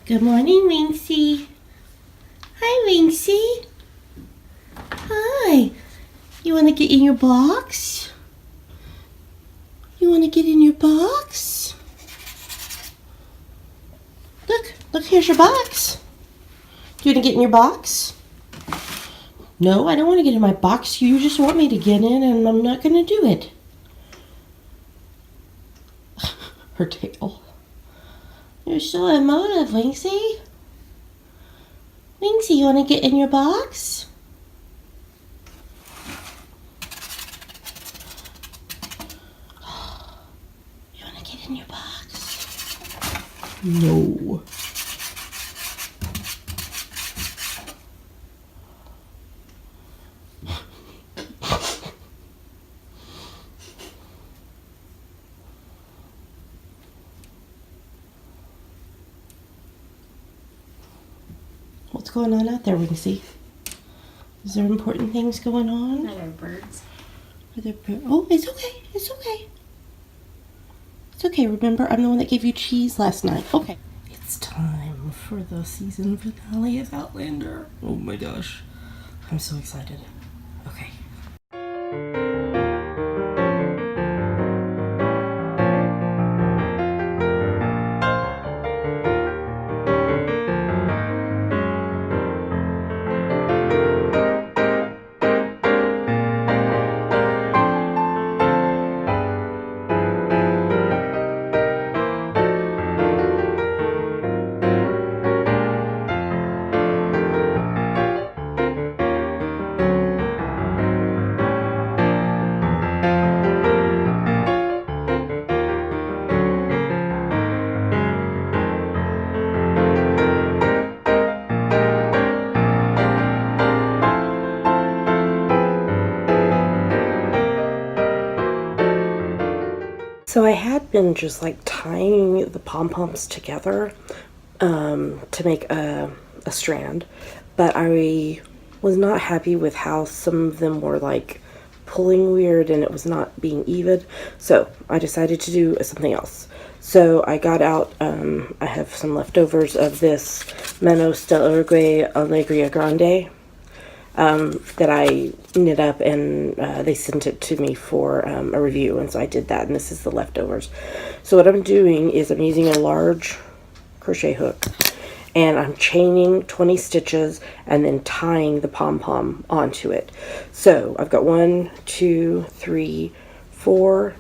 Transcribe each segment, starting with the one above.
Good morning, Wincy. Hi, Wincy. Hi. You want to get in your box? You want to get in your box? Look, here's your box. Do you want to get in your box? No, I don't want to get in my box. You just want me to get in, and I'm not going to do it. Her tail. You're so emotive, Wincy. Wincy, you want to get in your box? You want to get in your box? No. What's going on out there, Wincy? Is there important things going on? Are there birds? Oh, it's okay. It's okay. It's okay. Remember, I'm the one that gave you cheese last night. Okay. It's time for the season finale of Outlander. Oh my gosh. I'm so excited. Okay. So I had been just like tying the pom-poms together to make a strand, but I was not happy with how some of them were like pulling weird and it was not being even. So I decided to do something else. So I got out, I have some leftovers of this Mano Stellargue Allegria Grande that I knit up, and they sent it to me for a review, and so I did that, and this is the leftovers. So what I'm doing is I'm using a large crochet hook, and I'm chaining 20 stitches and then tying the pom-pom onto it. So I've got 1, 2, 3, 4,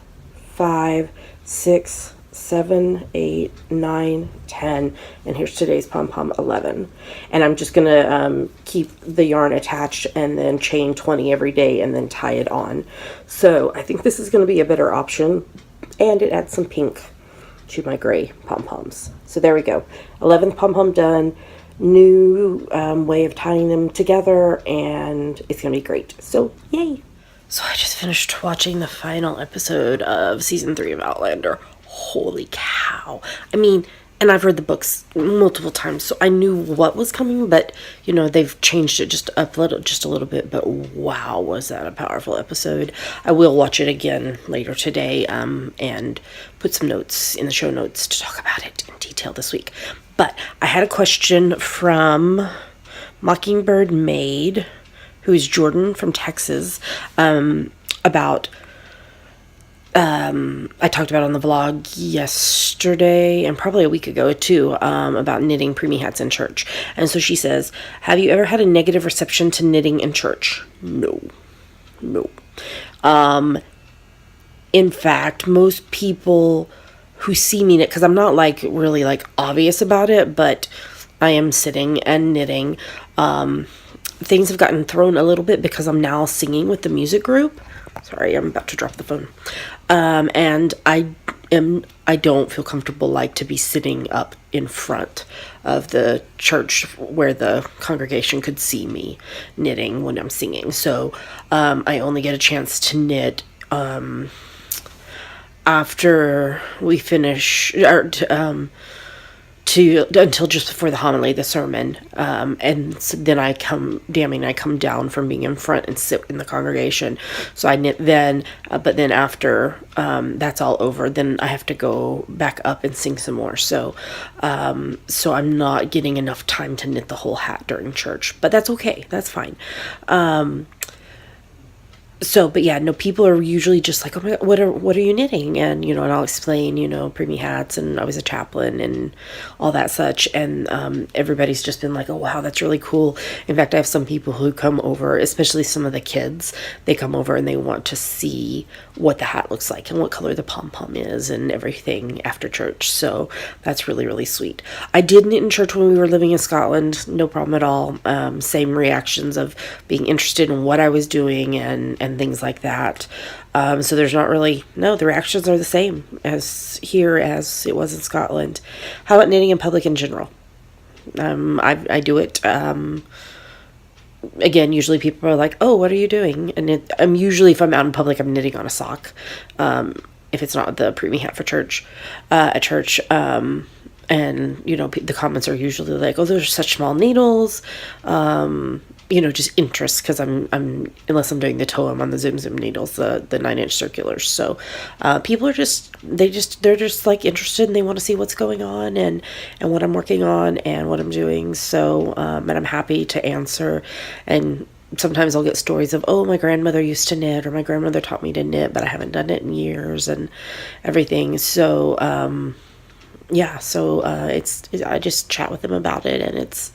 5, 6, 7, 8, 9, 10, and here's today's pom-pom 11. And I'm just gonna keep the yarn attached and then chain 20 every day and then tie it on. So I think this is gonna be a better option, and it adds some pink to my gray pom-poms. So there we go, 11th pom-pom done, new way of tying them together, and it's gonna be great. So yay. So I just finished watching the final episode of season 3 of Outlander. Holy cow. I mean, and I've read the books multiple times, so I knew what was coming, but you know, they've changed it just a little bit, but wow, was that a powerful episode. I will watch it again later today and put some notes in the show notes to talk about it in detail this week. But I had a question from Mockingbird Maid, who is Jordan from Texas, about I talked about on the vlog yesterday and probably a week ago too, about knitting preemie hats in church. And so she says, have you ever had a negative reception to knitting in church? No. In fact, most people who see me knit, because I'm not like really like obvious about it, but I am sitting and knitting, things have gotten thrown a little bit because I'm now singing with the music group. Sorry, I'm about to drop the phone. And I don't feel comfortable like to be sitting up in front of the church where the congregation could see me knitting when I'm singing. So I only get a chance to knit after we finish, or to until just before the homily, the sermon, and so then I come down from being in front and sit in the congregation. So I knit then, but then after that's all over, then I have to go back up and sing some more. So so I'm not getting enough time to knit the whole hat during church, but that's okay. That's fine. So, but yeah, no, people are usually just like, oh my God, what are you knitting? And, and I'll explain, preemie hats, and I was a chaplain and all that such. And, everybody's just been like, oh, wow, that's really cool. In fact, I have some people who come over, especially some of the kids, they come over and they want to see what the hat looks like and what color the pom-pom is and everything after church. So that's really, really sweet. I did knit in church when we were living in Scotland. No problem at all. Same reactions of being interested in what I was doing and things like that. So there's not really, no, the reactions are the same as here as it was in Scotland. How about knitting in public in general? I do it. Again, usually people are like, oh, what are you doing? And I'm usually, if I'm out in public, I'm knitting on a sock. If it's not the preemie hat for church, at church. And, the comments are usually like, oh, those are such small needles. Just interest, because I'm unless I'm doing the toe, I'm on the Zoom needles, the 9-inch circulars. So people are they're just like interested, and they want to see what's going on and what I'm working on and what I'm doing. So and I'm happy to answer. And sometimes I'll get stories of, oh, my grandmother used to knit, or my grandmother taught me to knit, but I haven't done it in years and everything. So I just chat with them about it, and it's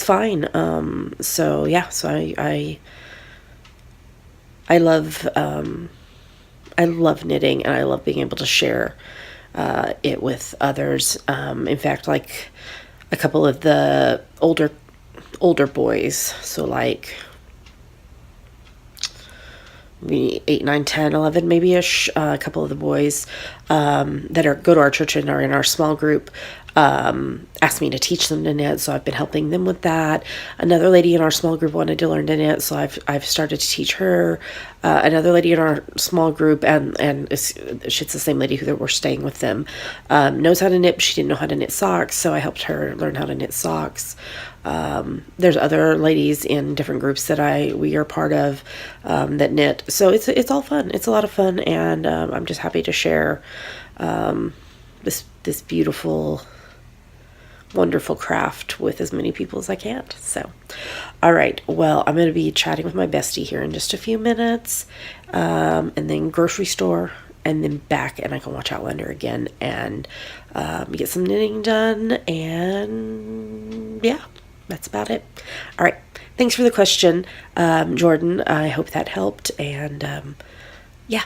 fine. So I love knitting, and I love being able to share it with others. In fact, like a couple of the older boys, so like maybe 8, 9, 10, 11 maybe ish, a couple of the boys that go to our church and are in our small group asked me to teach them to knit, so I've been helping them with that. Another lady in our small group wanted to learn to knit, so I've started to teach her. Another lady in our small group, and she's the same lady who we're staying with them, knows how to knit, but she didn't know how to knit socks, so I helped her learn how to knit socks. There's other ladies in different groups that we are part of that knit, so it's all fun. It's a lot of fun, and I'm just happy to share this beautiful, wonderful craft with as many people as I can. So, all right. Well, I'm going to be chatting with my bestie here in just a few minutes, and then grocery store, and then back, and I can watch Outlander again and get some knitting done. And yeah, that's about it. All right. Thanks for the question, Jordan. I hope that helped. And yeah.